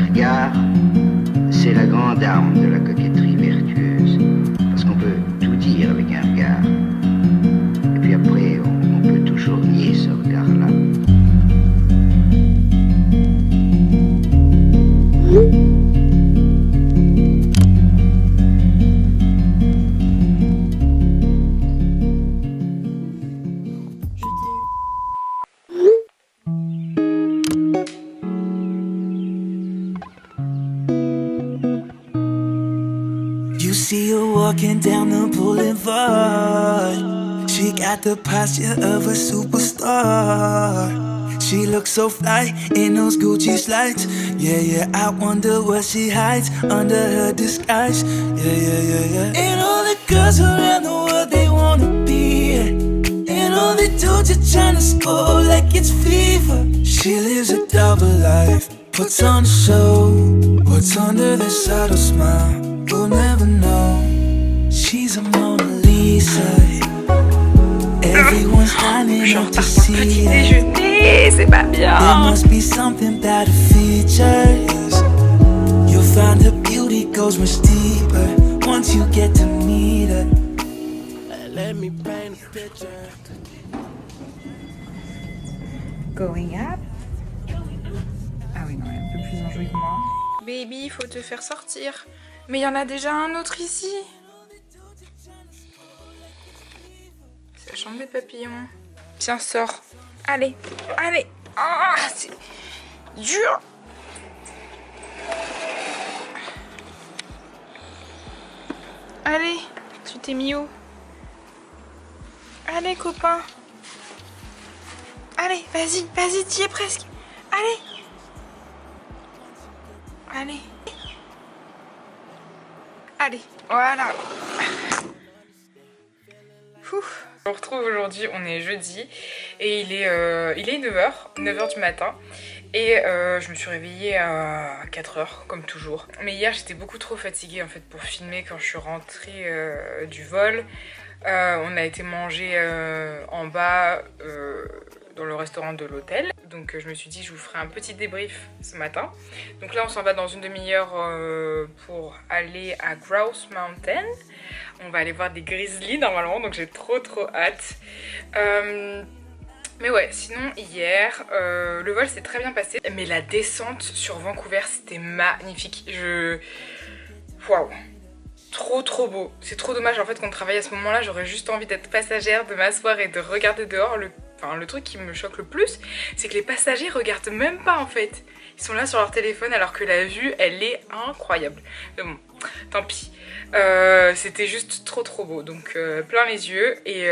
regard, c'est la grande arme de la coquetterie vertueuse. Parce qu'on peut tout dire avec un regard. Et puis après, on peut toujours nier ce regard-là. You see her walking down the boulevard. She got the posture of a superstar. She looks so fly in those Gucci slides. Yeah, yeah, I wonder what she hides under her disguise. Yeah, yeah, yeah, yeah. And all the girls around the world, they wanna be her. And all the dudes are trying to score like it's fever. She lives a double life, puts on a show. What's under the subtle smile, we'll never know. She's a Mona Lisa. Everyone's lining up to see her. C'est pas bien. There must be something about her features. You'll find her beauty goes much deeper once you get to meet her. Let me paint a picture. Going up. Ah oui, non, elle est un peu plus enjouée que moi. Baby, il faut te faire sortir. Mais il y en a déjà un autre ici. C'est la chambre des papillons. Tiens, sors. Allez, allez. Ah, c'est dur. Allez, tu t'es mis où? Allez, copain. Allez, vas-y, vas-y, t'y es presque. Allez. Allez. Allez, voilà. Ouf. On se retrouve aujourd'hui, on est jeudi et il est 9h du matin et je me suis réveillée à 4h comme toujours. Mais hier j'étais beaucoup trop fatiguée en fait pour filmer quand je suis rentrée du vol. On a été manger en bas dans le restaurant de l'hôtel. Donc je me suis dit je vous ferai un petit débrief ce matin. Donc là on s'en va dans une demi-heure pour aller à Grouse Mountain. On va aller voir des grizzlies normalement, donc j'ai trop hâte. Mais ouais, sinon hier, le vol s'est très bien passé. Mais la descente sur Vancouver, c'était magnifique. Waouh, trop beau. C'est trop dommage en fait qu'on travaille à ce moment-là. J'aurais juste envie d'être passagère, de m'asseoir et de regarder dehors. Le truc qui me choque le plus, c'est que les passagers regardent même pas en fait. Ils sont là sur leur téléphone alors que la vue, elle est incroyable. Mais bon, tant pis. C'était juste trop beau, donc plein les yeux. Et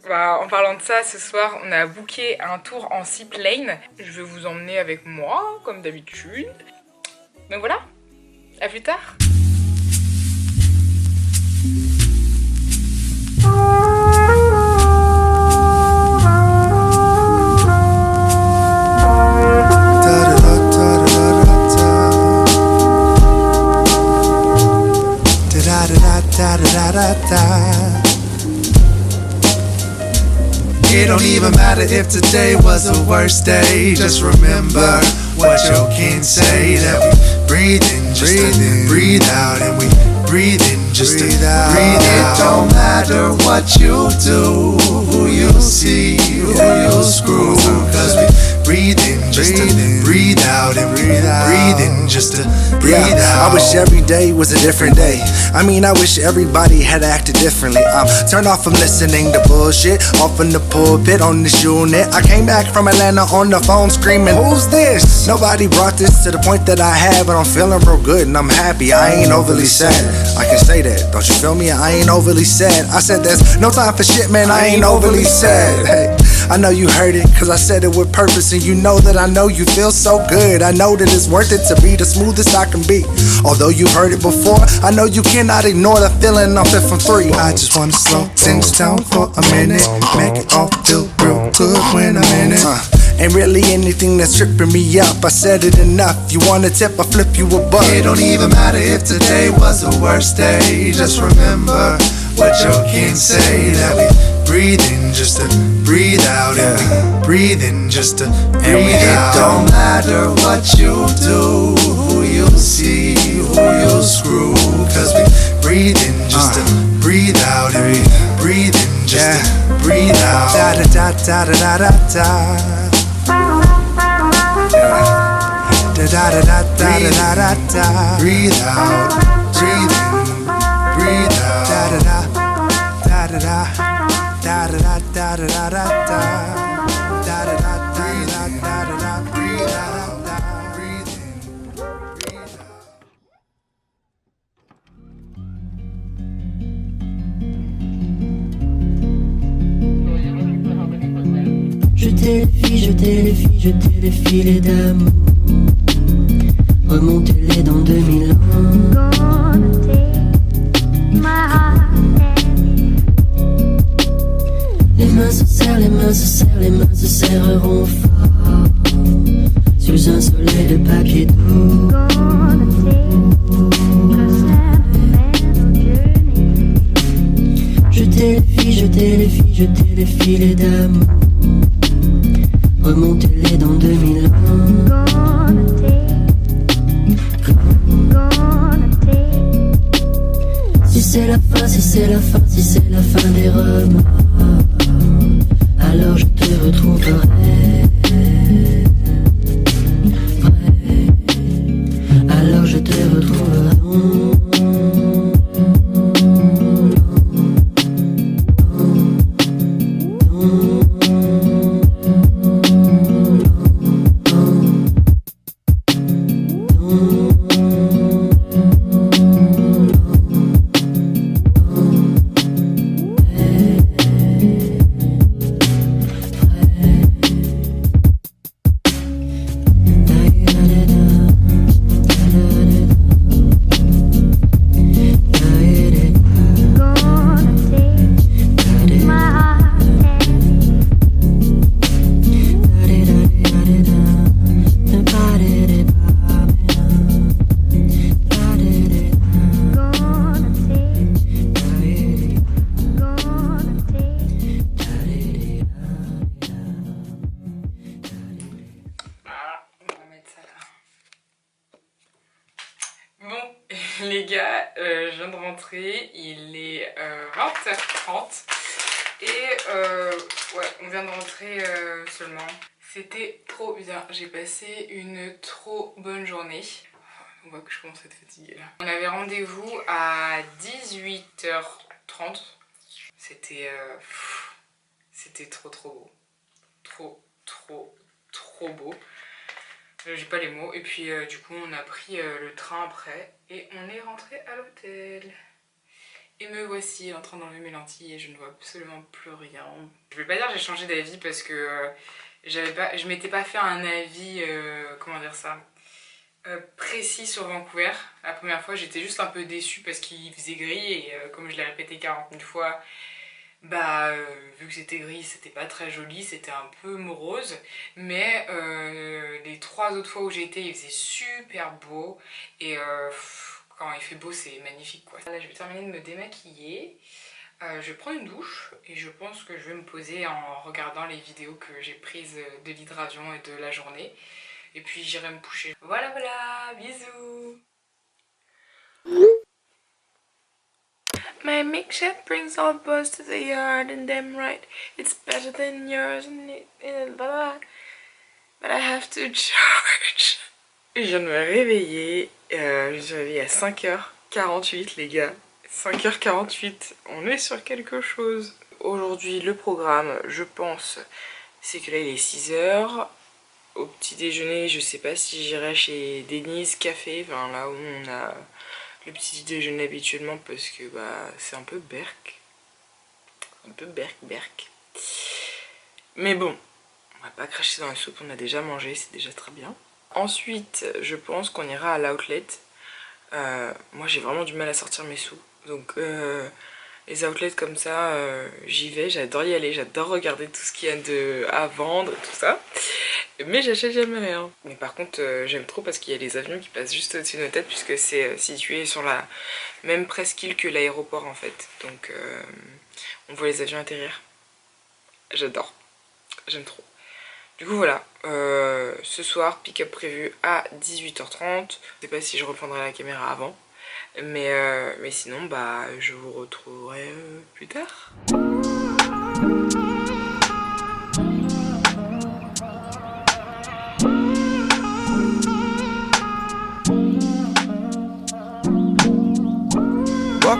en parlant de ça, ce soir on a booké un tour en seaplane. Je vais vous emmener avec moi comme d'habitude. Donc voilà, à plus tard. It don't even matter if today was the worst day. Just remember what you can say. That we breathe in, just breathe out, and we breathe in, just breathe out. It don't matter what you do, who you see, who you screw. Cause we breathe in, just breathe out, and breathe in, just breathe out. I wish every day was a different day. I mean, I wish everybody had acted differently. I'm turned off from listening to bullshit, off in the pulpit on this unit. I came back from Atlanta on the phone screaming, who's this? Nobody brought this to the point that I had, but I'm feeling real good and I'm happy. I ain't overly sad. I can say that, don't you feel me? I ain't overly sad. I said there's no time for shit, man. I ain't overly sad. Hey, I know you heard it, cause I said it with purpose, and you know that I know you feel so good. I know that it's worth it to be the smoothest I can be. Although you've heard it before, I know you cannot ignore the feeling I'm fit from 3. I just wanna slow things down for a minute, make it all feel real good when I'm in it. Ain't really anything that's tripping me up. I said it enough. You want a tip, I flip you a buck. It don't even matter if today was the worst day. Just remember what you can say. That we breathe in just to breathe out, and we breathe in just to breathe out. It don't matter what you do, who you da da da da da. Da da da da da da da da. Breathe out, breathe in, breathe out. Da da da da da da da da da da da da da da da da da da. Breathe out, breathe in, breathe out. Jetez les filets d'amour, remontez-les dans 2000 ans. Les mains se serrent, les mains se serrent, les mains se serreront fort sous un soleil de papier doux. Jetez les filets d'amour, remontez-les dans 2000 ans. Si c'est la fin, si c'est la fin, si c'est la fin des remords, alors je te retrouverai. Alors je te retrouverai. Les gars, je viens de rentrer, il est 20h30 et ouais, on vient de rentrer seulement. C'était trop bien, j'ai passé une trop bonne journée. On voit que je commence à être fatiguée là. On avait rendez-vous à 18h30. C'était trop beau. Trop beau. J'ai pas les mots. Et puis du coup on a pris le train après et on est rentré à l'hôtel. Et me voici en train d'enlever mes lentilles et je ne vois absolument plus rien. Je vais pas dire que j'ai changé d'avis parce que je m'étais pas fait un avis, comment dire ça, précis sur Vancouver. La première fois j'étais juste un peu déçue parce qu'il faisait gris et comme je l'ai répété 40 000 fois, bah vu que c'était gris c'était pas très joli, c'était un peu morose, mais les 3 autres fois où j'ai été il faisait super beau et quand il fait beau c'est magnifique quoi. Là je vais terminer de me démaquiller, je vais prendre une douche et je pense que je vais me poser en regardant les vidéos que j'ai prises de l'hydravion et de la journée et puis j'irai me coucher. Voilà, bisous. My milkshake brings all birds to the yard and them right, it's better than yours and but I have to charge. Je viens de me réveiller, je me suis réveillée à 5h48 les gars, 5h48, on est sur quelque chose. Aujourd'hui le programme je pense c'est que là il est 6h, au petit déjeuner je sais pas si j'irai chez Denise Café, enfin là où on a le petit déjeuner habituellement parce que bah c'est un peu berk. Mais bon, on va pas cracher dans la soupe, on a déjà mangé, c'est déjà très bien. Ensuite, je pense qu'on ira à l'outlet. Moi j'ai vraiment du mal à sortir mes sous. Donc les outlets comme ça, j'y vais, j'adore y aller, j'adore regarder tout ce qu'il y a à vendre et tout ça. Mais j'achète jamais rien. Mais par contre j'aime trop parce qu'il y a les avions qui passent juste au-dessus de nos têtes puisque c'est situé sur la même presqu'île que l'aéroport en fait. Donc on voit les avions atterrir. J'adore, j'aime trop. Du coup voilà, ce soir pick-up prévu à 18h30. Je sais pas si je reprendrai la caméra avant. Mais sinon bah je vous retrouverai plus tard.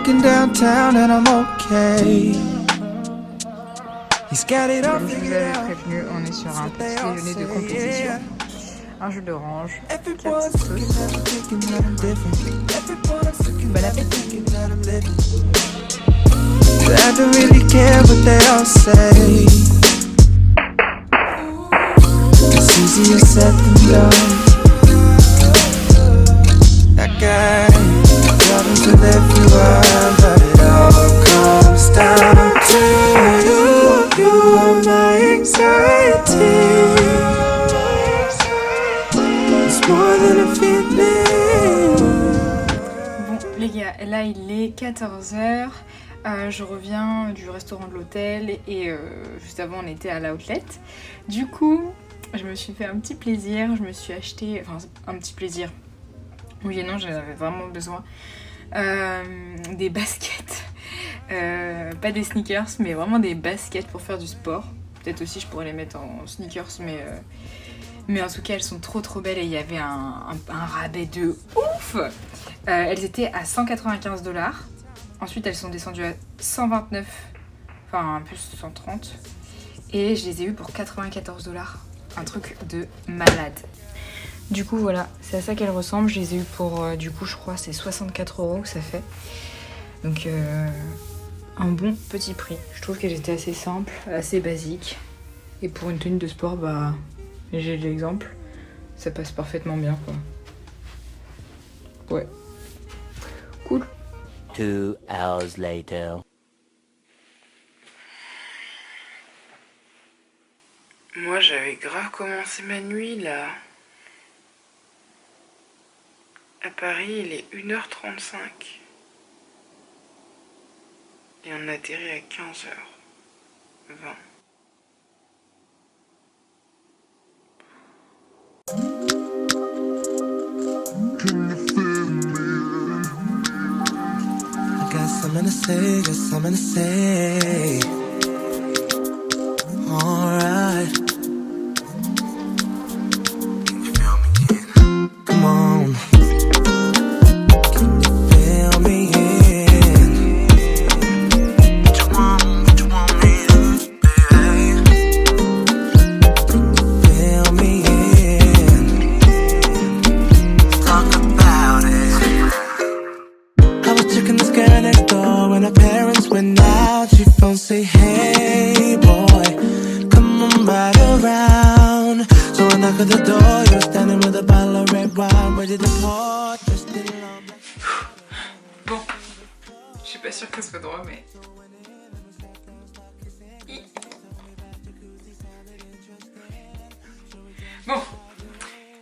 walking downtown and I'm okay. He's got it all Comme je vous figured l'avais out. prévenu, on est sur un petit déjeuner de compétition. Un jus d'orange, 4 Everyone's sauces. looking at me thinking that I'm different. Everyone's looking Bon at me appétit. thinking that I'm living. I don't really care what they all say. It's easier said than done. That guy got him to everyone, but it all comes down to you. You are my anxiety. It's more than a feeling. Bon les gars, là il est 14h. Je reviens du restaurant de l'hôtel et juste avant on était à l'outlet. Du coup, je me suis fait un petit plaisir, je me suis acheté, enfin un petit plaisir, oui et non, j'en avais vraiment besoin, des baskets, pas des sneakers mais vraiment des baskets pour faire du sport. Peut-être aussi je pourrais les mettre en sneakers mais en tout cas elles sont trop belles et il y avait un rabais de ouf. Elles étaient à 195 $. Ensuite elles sont descendues à 129, enfin plus 130 et je les ai eues pour 94 $. Un truc de malade. Du coup voilà, c'est à ça qu'elles ressemblent. Je les ai eues pour du coup je crois c'est 64 € que ça fait. Donc un bon petit prix. Je trouve qu'elles étaient assez simples, assez basiques. Et pour une tenue de sport, bah j'ai l'exemple. Ça passe parfaitement bien quoi. Ouais. Cool. 2 hours later. Moi j'avais grave commencé ma nuit là. À Paris il est 1h35. Et on atterrit à 15h20. I got something to say, got something to say. Alright. Can you feel me in? Come on. Can you feel me in? What you want me to do, baby? Can you feel me in? Let's talk about it. I was checking this girl next door when her parents went out. She phone say, hey boy, come on right around. So I knock at the door, you were standing with a bottle of red wine, ready to pour. Just in love. Bon, je suis pas sûre que ce soit drôle mais... Bon,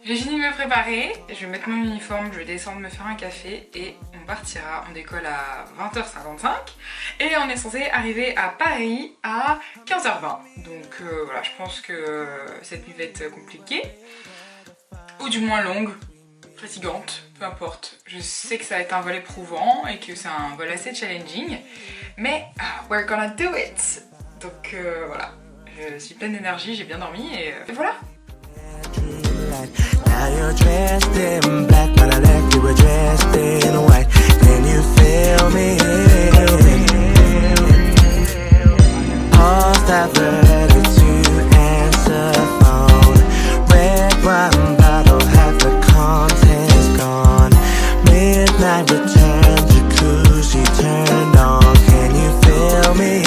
j'ai fini de me préparer, je vais mettre mon uniforme, je vais descendre me faire un café et on partira, on décolle à 20h55 et on est censé arriver à Paris à 15h20. Donc voilà, je pense que cette nuit va être compliquée, ou du moins longue, fatigante, peu importe. Je sais que ça va être un vol éprouvant et que c'est un vol assez challenging, mais we're gonna do it. Donc voilà, je suis pleine d'énergie, j'ai bien dormi et voilà. Now you're dressed in black, when I left you were dressed in white. Can you feel me? Pause that ready to answer phone. Red wine bottle, half the contents gone. Midnight return, jacuzzi turned on. Can you feel me?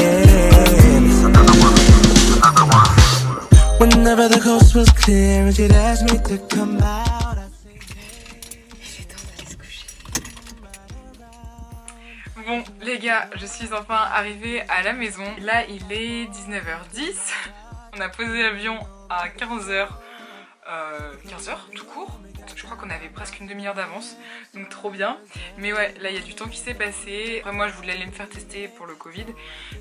Whenever the coast was clear and she'd ask me to come out, I'd say... Bon les gars, je suis enfin arrivée à la maison. Là il est 19h10. On a posé l'avion à 15h. 15h tout court. Je crois qu'on avait presque une demi-heure d'avance, donc trop bien. Mais ouais, là il y a du temps qui s'est passé. Après moi je voulais aller me faire tester pour le Covid,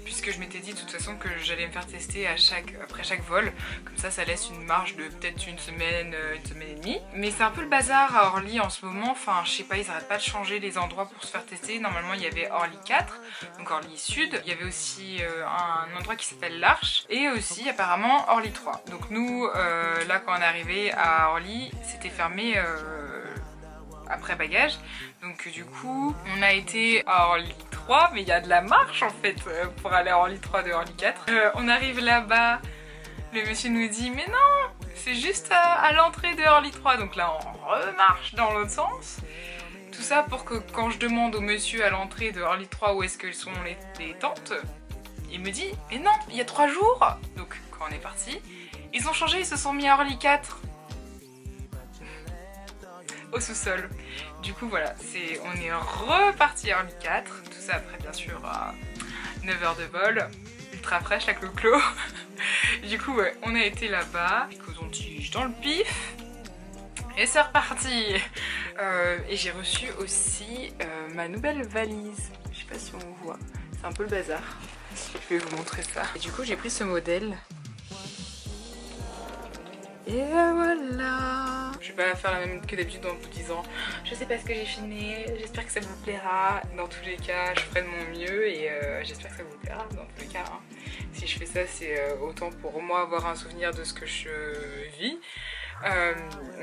puisque je m'étais dit de toute façon que j'allais me faire tester après chaque vol. Comme ça laisse une marge de peut-être une semaine et demie. Mais c'est un peu le bazar à Orly en ce moment. Enfin je sais pas, ils arrêtent pas de changer les endroits pour se faire tester. Normalement il y avait Orly 4, donc Orly Sud. Il y avait aussi un endroit qui s'appelle l'Arche. Et aussi apparemment Orly 3. Donc nous là quand on est arrivé à Orly, c'était fermé après bagage. Donc du coup on a été à Orly 3, mais il y a de la marche en fait pour aller à Orly 3 de Orly 4. On arrive là-bas, le monsieur nous dit mais non, c'est juste à l'entrée de Orly 3. Donc là on remarche dans l'autre sens. Tout ça pour que quand je demande au monsieur à l'entrée de Orly 3 où est-ce que sont les tentes, il me dit mais non, il y a 3 jours. Donc quand on est parti, ils ont changé, ils se sont mis à Orly 4 au sous-sol. Du coup voilà, on est reparti à Orly 4. Tout ça après bien sûr 9 heures de vol, ultra fraîche la clo-clo. Du coup ouais, on a été là-bas, coton-tige dans le pif. Et c'est reparti. Et j'ai reçu aussi ma nouvelle valise. Je sais pas si on voit, c'est un peu le bazar. Je vais vous montrer ça. Et du coup j'ai pris ce modèle. Et voilà. Je vais pas faire la même que d'habitude en vous disant je sais pas ce que j'ai filmé, j'espère que ça vous plaira. Dans tous les cas je ferai de mon mieux et j'espère que ça vous plaira dans tous les cas. Hein. Si je fais ça c'est autant pour moi avoir un souvenir de ce que je vis.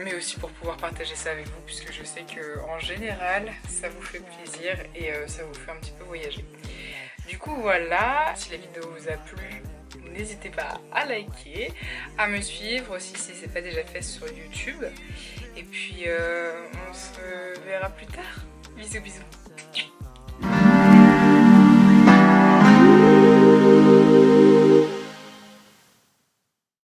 Mais aussi pour pouvoir partager ça avec vous puisque je sais que en général ça vous fait plaisir et ça vous fait un petit peu voyager. Du coup voilà, si la vidéo vous a plu, n'hésitez pas à liker, à me suivre aussi si c'est pas déjà fait sur YouTube. Et puis on se verra plus tard. Bisous bisous.